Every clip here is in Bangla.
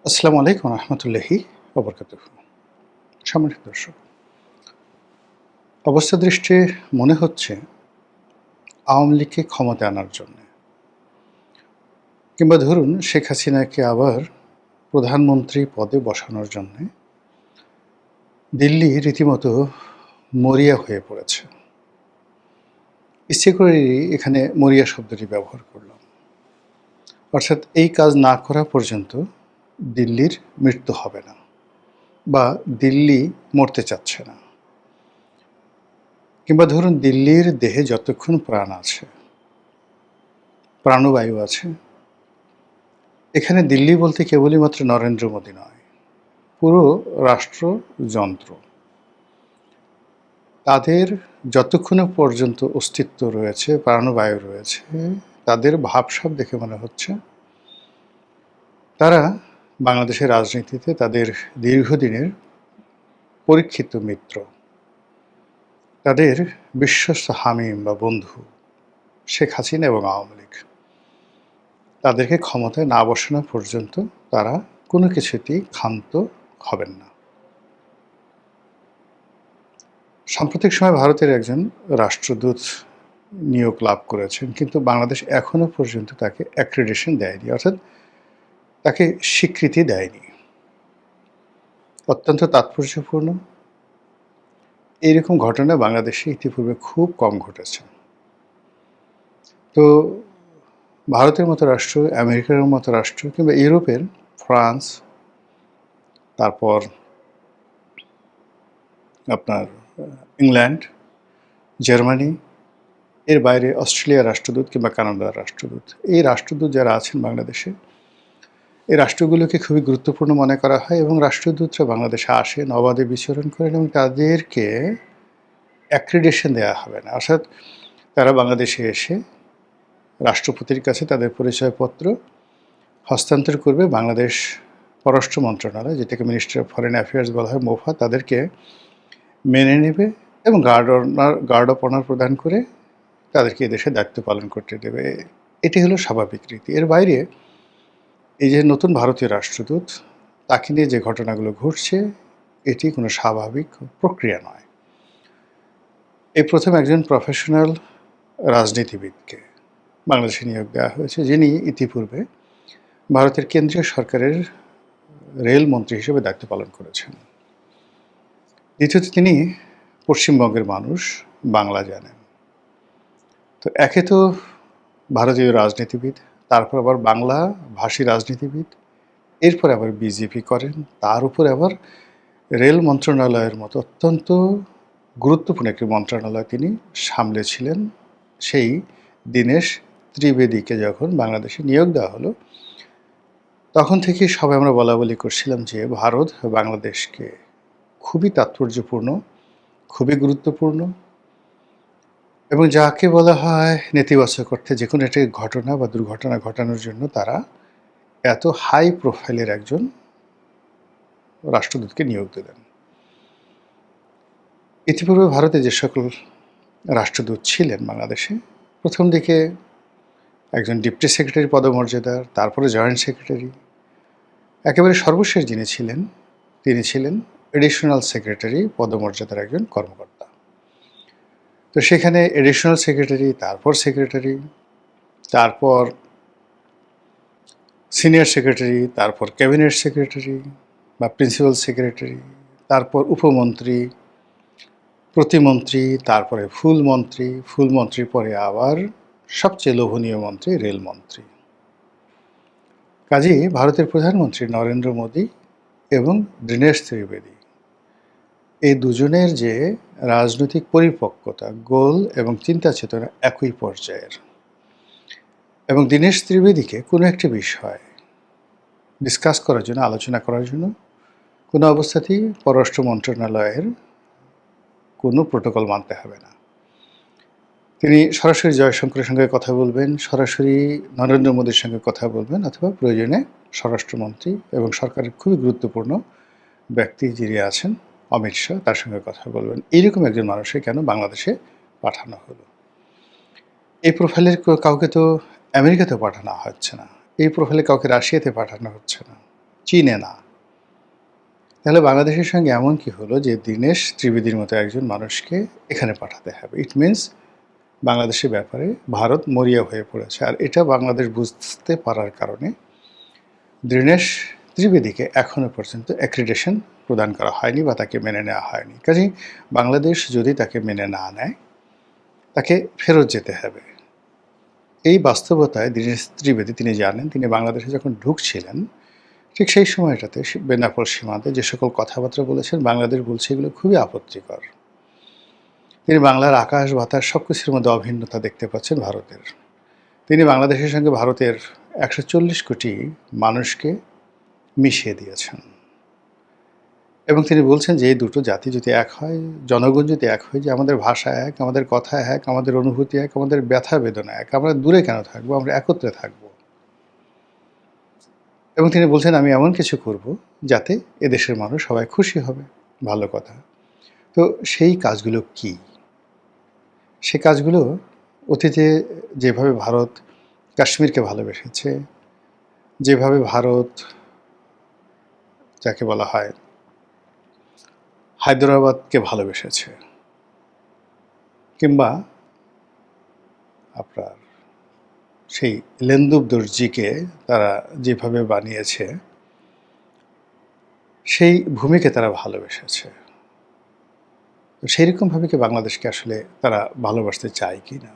আসসালামু আলাইকুম রহমতুল্লাহি ওবরকাতুহু। সম্মানিত দর্শক, অবস্থা দৃষ্টে মনে হচ্ছে আওয়ামী লীগকে ক্ষমতায় আনার জন্য কিংবা ধরুন শেখ হাসিনাকে আবার প্রধানমন্ত্রী পদে বসানোর জন্য দিল্লি রীতিমতো মরিয়া হয়ে পড়েছে। ইচ্ছে করেই এখানে মরিয়া শব্দটি ব্যবহার করলাম। অর্থাৎ এই কাজ না করা পর্যন্ত দিল্লির মৃত্যু হবে না বা দিল্লি মরতে চাচ্ছে না, কিংবা ধরুন দিল্লির দেহে যতক্ষণ প্রাণ আছে, প্রাণবায়ু আছে, এখানে দিল্লি বলতে কেবলই মাত্র নরেন্দ্র মোদী নয়, পুরো রাষ্ট্রযন্ত্র। তাদের যতক্ষণ পর্যন্ত অস্তিত্ব রয়েছে, প্রাণবায়ু রয়েছে, তাদের ভাবসাব দেখে মনে হচ্ছে তারা বাংলাদেশের রাজনীতিতে তাদের দীর্ঘদিনের পরীক্ষিত মিত্র, তাদের বিশ্বস্ত হামিম বা বন্ধু শেখ হাসিনা এবং আওয়ামী লীগ, তাদেরকে ক্ষমতায় না বসানো পর্যন্ত তারা কোনো কিছুতেই ক্ষান্ত হবেন না। সাম্প্রতিক সময়ে ভারতের একজন রাষ্ট্রদূত নিয়োগ লাভ করেছেন, কিন্তু বাংলাদেশ এখনো পর্যন্ত তাকে অ্যাক্রিডিটেশন দেয়নি, অর্থাৎ তাকে স্বীকৃতি দেয়নি। অত্যন্ত তাৎপর্যপূর্ণ। এইরকম ঘটনা বাংলাদেশে ইতিপূর্বে খুব কম ঘটেছে। তো ভারতের মতো রাষ্ট্র, আমেরিকার মতো রাষ্ট্র কিংবা ইউরোপের ফ্রান্স, তারপর আপনার ইংল্যান্ড, জার্মানি, এর বাইরে অস্ট্রেলিয়ার রাষ্ট্রদূত কিংবা কানাডার রাষ্ট্রদূত, এই রাষ্ট্রদূত যারা আছেন বাংলাদেশে, এই রাষ্ট্রগুলোকে খুবই গুরুত্বপূর্ণ মনে করা হয় এবং রাষ্ট্রদূতরা বাংলাদেশে আসেন, অবাধে বিচরণ করেন এবং তাদেরকে অ্যাক্রিডিটেশন দেওয়া হবে না। অর্থাৎ তারা বাংলাদেশে এসে রাষ্ট্রপতির কাছে তাদের পরিচয়পত্র হস্তান্তর করবে। বাংলাদেশ পররাষ্ট্র মন্ত্রণালয়, যেটাকে মিনিস্ট্রি অফ ফরেন অ্যাফেয়ার্স বলা হয়, মোফা, তাদেরকে মেনে নেবে এবং গার্ড অফ অনার প্রদান করে তাদেরকে এদেশে দায়িত্ব পালন করতে দেবে। এটি হলো স্বাভাবিক রীতি। এর বাইরে এই যে নতুন ভারতীয় রাষ্ট্রদূত, তাকে নিয়ে যে ঘটনাগুলো ঘটছে, এটি কোনো স্বাভাবিক প্রক্রিয়া নয়। এই প্রথম একজন প্রফেশনাল রাজনীতিবিদকে বাংলাদেশে নিয়োগ দেওয়া হয়েছে, যিনি ইতিপূর্বে ভারতের কেন্দ্রীয় সরকারের রেল মন্ত্রী হিসেবে দায়িত্ব পালন করেছেন। দ্বিতীয়ত, তিনি পশ্চিমবঙ্গের মানুষ, বাংলা জানেন। তো একে তো ভারতীয় রাজনীতিবিদ, তারপর আবার বাংলা ভাষী রাজনীতিবিদ, এরপর আবার বিজেপি করেন, তার উপর আবার রেল মন্ত্রণালয়ের মতো অত্যন্ত গুরুত্বপূর্ণ একটি মন্ত্রণালয় তিনি সামলেছিলেন। সেই দীনেশ ত্রিবেদীকে যখন বাংলাদেশে নিয়োগ দেওয়া হলো, তখন থেকেই সবাই আমরা বলাবলি করছিলাম যে ভারত বাংলাদেশকে খুবই তাৎপর্যপূর্ণ, খুবই গুরুত্বপূর্ণ এবং যাকে বলা হয় নেতিবাচক অর্থে যে কোনো একটি ঘটনা বা দুর্ঘটনা ঘটানোর জন্য তারা এত হাই প্রোফাইলের একজন রাষ্ট্রদূতকে নিয়োগ দিলেন। ইতিপূর্বে ভারতে যে সকল রাষ্ট্রদূত ছিলেন বাংলাদেশে, প্রথম দিকে একজন ডেপুটি সেক্রেটারি পদমর্যাদার, তারপরে জয়েন্ট সেক্রেটারি, একেবারে সর্বশেষ যিনি ছিলেন তিনি ছিলেন এডিশনাল সেক্রেটারি পদমর্যাদার একজন কর্মকর্তা। তো সেখানে এডিশনাল সেক্রেটারি, তারপর সেক্রেটারি, তারপর সিনিয়র সেক্রেটারি, তারপর ক্যাবিনেট সেক্রেটারি বা প্রিন্সিপাল সেক্রেটারি, তারপর উপমন্ত্রী, প্রতিমন্ত্রী, তারপরে ফুলমন্ত্রী, ফুলমন্ত্রীর পরে আবার সবচেয়ে লোভনীয় মন্ত্রী রেলমন্ত্রী। কাজেই ভারতের প্রধানমন্ত্রী নরেন্দ্র মোদী এবং দীনেশ ত্রিবেদী, এই দুজনের যে রাজনৈতিক পরিপক্কতা, গোল এবং চিন্তা চেতনা একই পর্যায়ের। এবং দীনেশ ত্রিবেদীকে কোনো একটি বিষয় ডিসকাস করার জন্য, আলোচনা করার জন্য কোনো অবস্থাতেই পররাষ্ট্র মন্ত্রণালয়ের কোনো প্রোটোকল মানতে হবে না। তিনি সরাসরি জয়শঙ্করের সঙ্গে কথা বলবেন, সরাসরি নরেন্দ্র মোদীর সঙ্গে কথা বলবেন, অথবা প্রয়োজনে স্বরাষ্ট্রমন্ত্রী এবং সরকারের খুবই গুরুত্বপূর্ণ ব্যক্তি যিনি আছেন অমিত শাহ, তার সঙ্গে কথা বলবেন। এইরকম একজন মানুষকে কেন বাংলাদেশে পাঠানো হলো? এই প্রোফাইলের কাউকে তো আমেরিকাতে পাঠানো হচ্ছে না, এই প্রোফাইলে কাউকে রাশিয়াতে পাঠানো হচ্ছে না, চিনে না। তাহলে বাংলাদেশের সঙ্গে এমন কি হলো যে দীনেশ ত্রিবেদীর মতো একজন মানুষকে এখানে পাঠাতে হবে? ইট মিনস বাংলাদেশের ব্যাপারে ভারত মরিয়া হয়ে পড়েছে। আর এটা বাংলাদেশ বুঝতে পারার কারণে দীনেশ ত্রিবেদীকে এখনও পর্যন্ত অ্যাক্রিডিটেশন প্রদান করা হয়নি বা তাকে মেনে নেওয়া হয়নি। কাজেই বাংলাদেশ যদি তাকে মেনে না নেয়, তাকে ফেরত যেতে হবে। এই বাস্তবতায় দীনেশ ত্রিবেদী তিনি জানেন, তিনি বাংলাদেশে যখন ঢুকছিলেন ঠিক সেই সময়টাতে বেনাপোল সীমান্তে যে সকল কথাবার্তা বলেছেন, বাংলাদেশ বলছে এগুলো খুবই আপত্তিকর। তিনি বাংলার আকাশ বাতাস সব কিছুর মধ্যে অভিন্নতা দেখতে পাচ্ছেন ভারতের। তিনি বাংলাদেশের সঙ্গে ভারতের 140 কোটি মানুষকে মিশিয়ে দিয়েছেন এবং তিনি বলছেন যে এই দুটো জাতি যদি এক হয়, জনগণ যদি এক হয়, যে আমাদের ভাষা এক, আমাদের কথা এক, আমাদের অনুভূতি এক, আমাদের ব্যথা বেদনা এক, আমরা দূরে কেন থাকবো, আমরা একত্রে থাকবো। এবং তিনি বলছেন আমি এমন কিছু করব যাতে এদেশের মানুষ সবাই খুশি হবে। ভালো কথা। তো সেই কাজগুলো কি? সে কাজগুলো অতীতে যেভাবে ভারত কাশ্মীরকে ভালোবেসেছে, যেভাবে ভারত যাকে বলা হয় হায়দ্রাবাদকে ভালোবেসেছে, কিংবা আপনার সেই লেন্দুব দর্জিকে তারা যেভাবে বানিয়েছে, সেই ভূমিকে তারা ভালোবেসেছে। সেই রকমভাবে কি বাংলাদেশকে আসলে তারা ভালোবাসতে চায় কি না,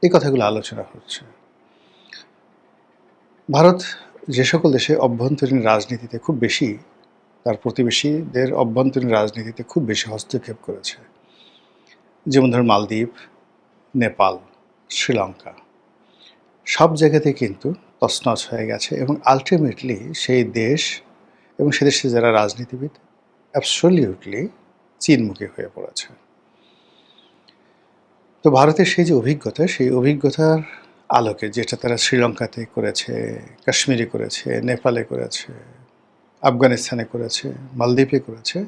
এই কথাগুলো আলোচনা হচ্ছে। ভারত যে সকল দেশে অভ্যন্তরীণ রাজনীতিতে খুব বেশি, তার প্রতিবেশীদের অভ্যন্তরীণ রাজনীতিতে খুব বেশি হস্তক্ষেপ করেছে, যেমন ধরুন মালদ্বীপ, নেপাল, শ্রীলঙ্কা, সব জায়গাতে কিন্তু তছনছ হয়ে গেছে এবং আলটিমেটলি সেই দেশ এবং সে দেশে যারা রাজনীতিবিদ অ্যাবসলিউটলি চীনমুখী হয়ে পড়েছে। তো ভারতের সেই যে অভিজ্ঞতা, সেই অভিজ্ঞতার আলোকে যেটা তারা শ্রীলঙ্কাতে করেছে, কাশ্মীরে করেছে, নেপালে করেছে, আফগানিস্তানে করেছে, মালদ্বীপে করেছে,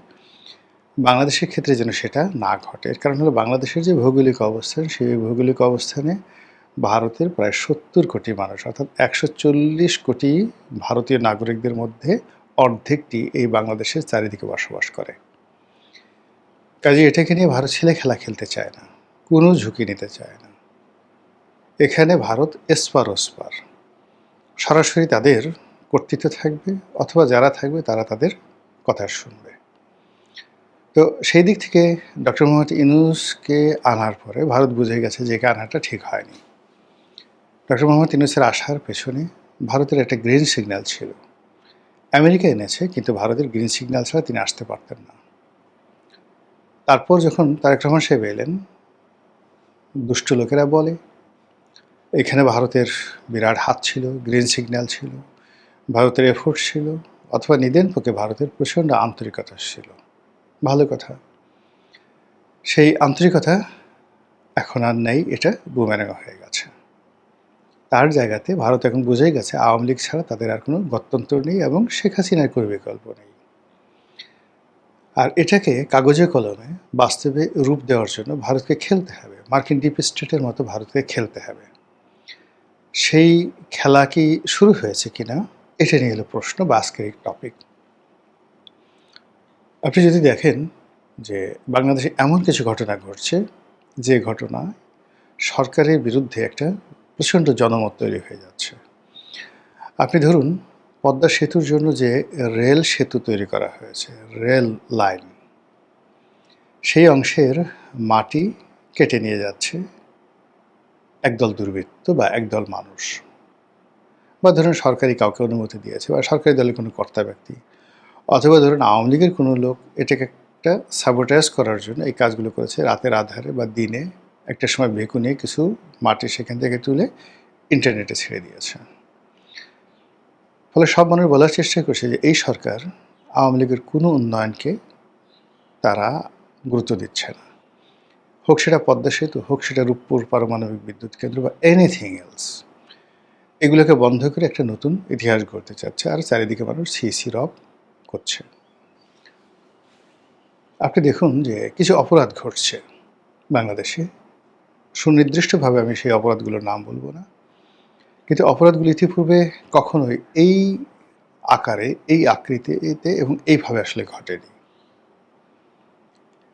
বাংলাদেশের ক্ষেত্রে যেন সেটা না ঘটে। এর কারণ হলো বাংলাদেশের যে ভৌগোলিক অবস্থান, সেই ভৌগোলিক অবস্থানে ভারতের প্রায় 70 কোটি মানুষ, অর্থাৎ 140 কোটি ভারতীয় নাগরিকদের মধ্যে অর্ধেকটি এই বাংলাদেশের চারিদিকে বসবাস করে। কাজেই এটাকে নিয়ে ভারত ছেলে খেলা খেলতে চায় না, কোনো ঝুঁকি নিতে চায় না। এখানে ভারত এসপার ওসপার, সরাসরি তাদের কর্তৃত্ব থাকবে, অথবা যারা থাকবে তারা তাদের কথা শুনবে। তো সেই দিক থেকে ডক্টর মোহাম্মদ ইউনূসকে আনার পরে ভারত বুঝে গেছে যে একে আনাটা ঠিক হয়নি। ডক্টর মোহাম্মদ ইউনূসের আসার পেছনে ভারতের একটা গ্রিন সিগন্যাল ছিল। আমেরিকা এনেছে, কিন্তু ভারতের গ্রিন সিগন্যাল ছাড়া তিনি আসতে পারতেন না। তারপর যখন তারেক রহমান সাহেব এলেন, দুষ্ট লোকেরা বলে এখানে ভারতের বিরাট হাত ছিল, গ্রিন সিগন্যাল ছিল, ভারতের এফোর্ট ছিল, অথবা নিদেন পক্ষে ভারতের প্রচণ্ড আন্তরিকতা ছিল। ভালো কথা। সেই আন্তরিকতা এখন আর নেই, এটা বুমেরাং হয়ে গেছে। তার জায়গাতে ভারত এখন বুঝেই গেছে আওয়ামী লীগ ছাড়া তাদের আর কোনো গত্যন্তর নেই এবং শেখ হাসিনার কোনো বিকল্প নেই। আর এটাকে কাগজে কলমে বাস্তবে রূপ দেওয়ার জন্য ভারতকে খেলতে হবে, মার্কিন ডিপ স্টেটের মতো ভারতকে খেলতে হবে। সেই খেলা কি শুরু হয়েছে কিনা, এটা নিয়ে হলো প্রশ্ন বা আজকের এই টপিক। আপনি যদি দেখেন যে বাংলাদেশে এমন কিছু ঘটনা ঘটছে, যে ঘটনা সরকারের বিরুদ্ধে একটা প্রচণ্ড জনমত তৈরি হয়ে যাচ্ছে। আপনি ধরুন পদ্মা সেতুর জন্য যে রেল সেতু তৈরি করা হয়েছে, রেল লাইন, সেই অংশের মাটি কেটে নিয়ে যাচ্ছে একদল দুর্বৃত্ত বা একদল মানুষ, বা ধরুন সরকারি কাউকে অনুমতি দিয়েছে বা সরকারি দলের কোনো কর্তা ব্যক্তি, অথবা ধরুন আওয়ামী লীগের কোনো লোক এটাকে একটা সাবোটাইজ করার জন্য এই কাজগুলো করেছে। রাতের আধারে বা দিনে একটা সময় ভেকু নিয়ে কিছু মাটি সেখান থেকে তুলে ইন্টারনেটে ছেড়ে দিয়েছে। ফলে সব মানুষ বলার চেষ্টা করছে যে এই সরকার আওয়ামী লীগের কোনো উন্নয়নকে তারা গুরুত্ব দিচ্ছে না, হোক সেটা পদ্মা সেতু, হোক সেটা রূপপুর পারমাণবিক বিদ্যুৎ কেন্দ্র বা এনিথিং এলস। এগুলোকে বন্ধ করে একটা নতুন ইতিহাস গড়তে চাচ্ছে, আর চারিদিকে মানুষ সি রব করছে। আপনি দেখুন যে কিছু অপরাধ ঘটছে বাংলাদেশে, সুনির্দিষ্টভাবে আমি সেই অপরাধগুলোর নাম বলবো না, কিন্তু অপরাধগুলো ইতিপূর্বে কখনোই এই আকারে, এই আকৃতিতে এবং এইভাবে আসলে ঘটেনি।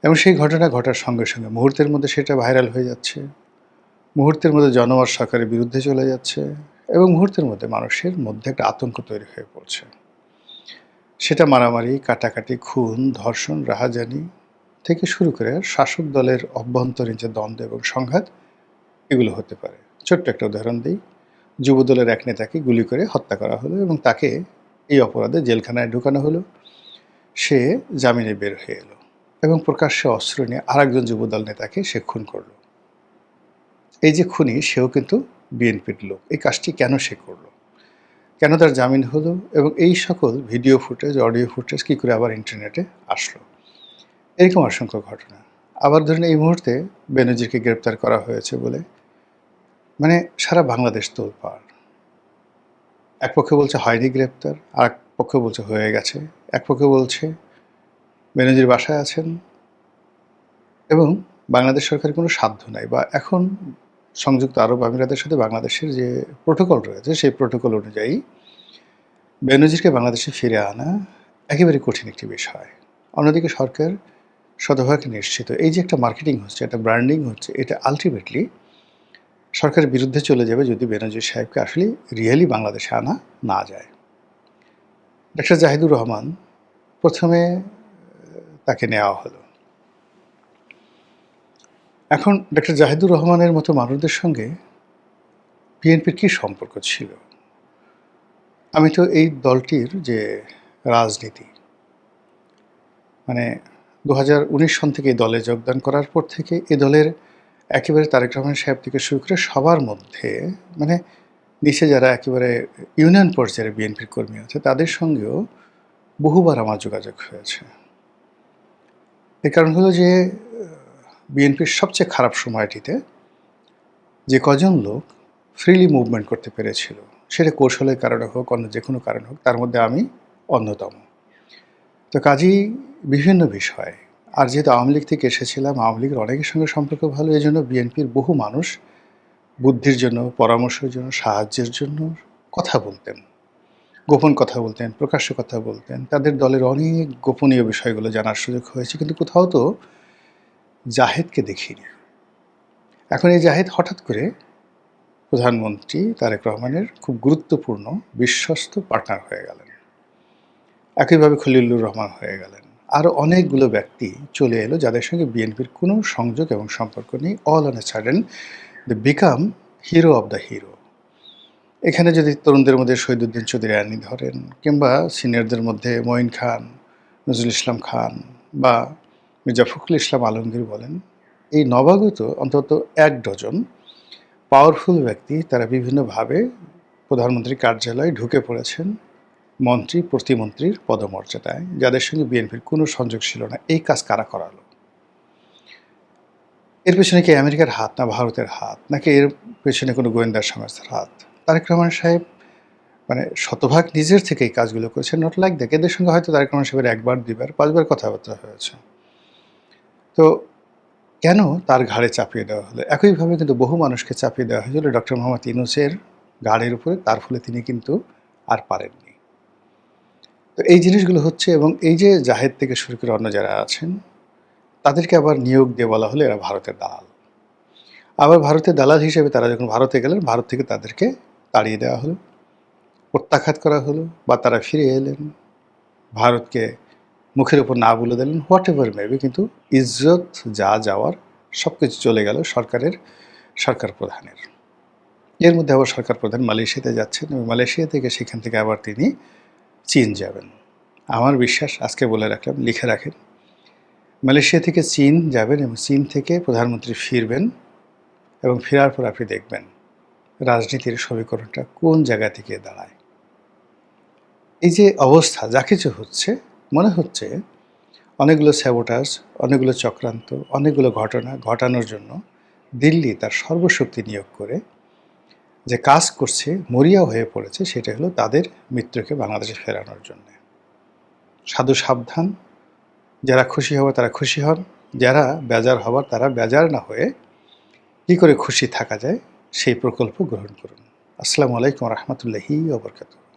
এবং সেই ঘটনা ঘটার সঙ্গে সঙ্গে মুহূর্তের মধ্যে সেটা ভাইরাল হয়ে যাচ্ছে, মুহূর্তের মধ্যে জনমত সরকারের বিরুদ্ধে চলে যাচ্ছে এবং মুহূর্তের মধ্যে মানুষের মধ্যে একটা আতঙ্ক তৈরি হয়ে পড়ছে। সেটা মারামারি, কাটাকাটি, খুন, ধর্ষণ, রাহাজানি থেকে শুরু করে শাসক দলের অভ্যন্তরীণ যে দ্বন্দ্ব এবং সংঘাত, এগুলো হতে পারে। ছোট্ট একটা উদাহরণ দিই। যুবদলের এক নেতাকে গুলি করে হত্যা করা হলো এবং তাকে এই অপরাধে জেলখানায় ঢুকানো হলো। সে জামিনে বের হয়ে এলো এবং প্রকাশ্যে অস্ত্র নিয়ে আরেকজন যুবদল নেতাকে সে খুন করলো। এই যে খুনি, সেও কিন্তু বিএনপির লোক। এই কাজটি কেন সে করলো? কেন তার জামিন হলো? এবং এই সকল ভিডিও ফুটেজ, অডিও ফুটেজ কী করে আবার ইন্টারনেটে আসলো? এরকম অসংখ্য ঘটনা। আবার ধরুন এই মুহূর্তে বেনজিরকে গ্রেপ্তার করা হয়েছে বলে মানে সারা বাংলাদেশ তোলপাড়। এক পক্ষে বলছে হয়নি গ্রেপ্তার, আরেক পক্ষ বলছে হয়ে গেছে। এক পক্ষে বলছে বেনজির বাসায় আছেন এবং বাংলাদেশ সরকারের কোনো সাধ্য নাই, বা এখন সংযুক্ত আরব আমিরাতের সাথে বাংলাদেশের যে প্রোটোকল রয়েছে সেই প্রোটোকল অনুযায়ী বেনজিরকে বাংলাদেশে ফিরে আনা একেবারে কঠিন একটি বিষয়। অন্যদিকে সরকার শতভাগ নিশ্চিত এই যে একটা মার্কেটিং হচ্ছে, একটা ব্র্যান্ডিং হচ্ছে, এটা আলটিমেটলি সরকারের বিরুদ্ধে চলে যাবে যদি বেনজির সাহেবকে আসলে রিয়েলি বাংলাদেশে আনা না যায়। ডক্টর জাহিদুর রহমান প্রথমে তাকে নেওয়া হলো। এখন ডক্টর জাহিদুর রহমানের মতো মানুষদের সঙ্গে বিএনপির কী সম্পর্ক ছিল? আমি তো এই দলটির যে রাজনীতি, মানে 2019 সন থেকে এই দলে যোগদান করার পর থেকে এ দলের একেবারে তারেক রহমান সাহেব থেকে শুরু করে সবার মধ্যে, মানে নিচে যারা একেবারে ইউনিয়ন পর্যায়ের বিএনপির কর্মী আছে তাদের সঙ্গেও বহুবার আমার যোগাযোগ হয়েছে। এর কারণ হলো যে বিএনপির সবচেয়ে খারাপ সময়টিতে যে কজন লোক ফ্রিলি মুভমেন্ট করতে পেরেছিল, সেটা কৌশলের কারণে হোক, অন্য যে কোনো কারণ হোক, তার মধ্যে আমি অন্যতম। তো কাজেই বিভিন্ন বিষয়, আর যেহেতু আওয়ামী লীগ থেকে এসেছিলাম, আওয়ামী লীগের অনেকের সঙ্গে সম্পর্ক ভালো, এই জন্য বিএনপির বহু মানুষ বুদ্ধির জন্য, পরামর্শের জন্য, সাহায্যের জন্য কথা বলতেন, গোপন কথা বলতেন, প্রকাশ্য কথা বলতেন। তাদের দলের অনেক গোপনীয় বিষয়গুলো জানার সুযোগ হয়েছে, কিন্তু কোথাও তো জাহেদকে দেখিনি। এখন এই জাহেদ হঠাৎ করে প্রধানমন্ত্রী তারেক রহমানের খুব গুরুত্বপূর্ণ বিশ্বস্ত পার্টনার হয়ে গেলেন। একইভাবে খলিলুর রহমান হয়ে গেলেন। আরও অনেকগুলো ব্যক্তি চলে এলো যাদের সঙ্গে বিএনপির কোনো সংযোগ এবং সম্পর্ক নেই। All on a sudden they become hero of the hero. এখানে যদি তরুণদের মধ্যে শহীদুদ্দিন চৌধুরী আনি ধরেন, কিংবা সিনিয়রদের মধ্যে মঈন খান, নজরুল ইসলাম খান বা মির্জা ফখরুল ইসলাম আলমগীর বলেন, এই নবাগত অন্তত 1 ডজন পাওয়ারফুল ব্যক্তি তারা বিভিন্নভাবে প্রধানমন্ত্রীর কার্যালয়ে ঢুকে পড়েছেন মন্ত্রী, প্রতিমন্ত্রীর পদমর্যাদায়, যাদের সঙ্গে বিএনপির কোনো সংযোগ ছিল না। এই কাজ কারা করালো? এর পেছনে কি আমেরিকার হাত, না ভারতের হাত, নাকি এর পেছনে কোনো গোয়েন্দা সংস্থার হাত? তারেক রহমান সাহেব মানে শতভাগ নিজের থেকে এই কাজগুলো করেছেন। Not like that. এদের সঙ্গে হয়তো তারেক রহমান সাহেবের 1 বার 2 বার 5 বার কথাবার্তা হয়েছে। তো কেন তার ঘাড়ে চাপিয়ে দেওয়া হলো? একইভাবে কিন্তু বহু মানুষকে চাপিয়ে দেওয়া হয়েছিল ডক্টর মোহাম্মদ ইউনূসের ঘাড়ের উপরে, তার ফলে তিনি কিন্তু আর পারেননি। তো এই জিনিসগুলো হচ্ছে, এবং এই যে জাহেদ থেকে শুরু করে অন্য যারা আছেন তাদেরকে আবার নিয়োগ দিয়ে বলা হলো এরা ভারতের দালাল। আবার ভারতের দালাল হিসেবে তারা যখন ভারতে গেলেন, ভারত থেকে তাদেরকে তাড়িয়ে দেওয়া হলো, প্রত্যাখ্যাত করা হলো, বা তারা ফিরে এলেন, ভারতকে মুখের উপর না বলে দিলেন, হোয়াট এভার মেবি, কিন্তু ইজ্জত যা যাওয়ার সব কিছু চলে গেল সরকার প্রধানের। এর মধ্যে আবার সরকার প্রধান মালয়েশিয়াতে যাচ্ছেন এবং মালয়েশিয়া থেকে সেখান থেকে আবার তিনি চীন যাবেন। আমার বিশ্বাস, আজকে বলে রাখলাম, লিখে রাখেন, মালয়েশিয়া থেকে চীন যাবেন এবং চীন থেকে প্রধানমন্ত্রী ফিরবেন, এবং ফেরার পর আপনি দেখবেন রাজনীতির সমীকরণটা কোন জায়গা থেকে দাঁড়ায়। এই যে অবস্থা, যা কিছু হচ্ছে, মনে হচ্ছে অনেকগুলো স্যাবোটাজ, অনেকগুলো চক্রান্ত, অনেকগুলো ঘটনা ঘটানোর জন্য দিল্লি তার সর্বশক্তি নিয়োগ করে যে কাজ করছে, মরিয়া হয়ে পড়েছে, সেটা হলো তাদের মিত্রকে বাংলাদেশে ফেরানোর জন্য। সাধু সাবধান, যারা খুশি হবার তারা খুশি হন, যারা বেজার হবার তারা বেজার না হয়ে কী করে খুশি থাকা যায় সেই প্রকল্প গ্রহণ করুন। আসসালামু আলাইকুম রহমতুল্লাহি ওয়া বারাকাতুহু।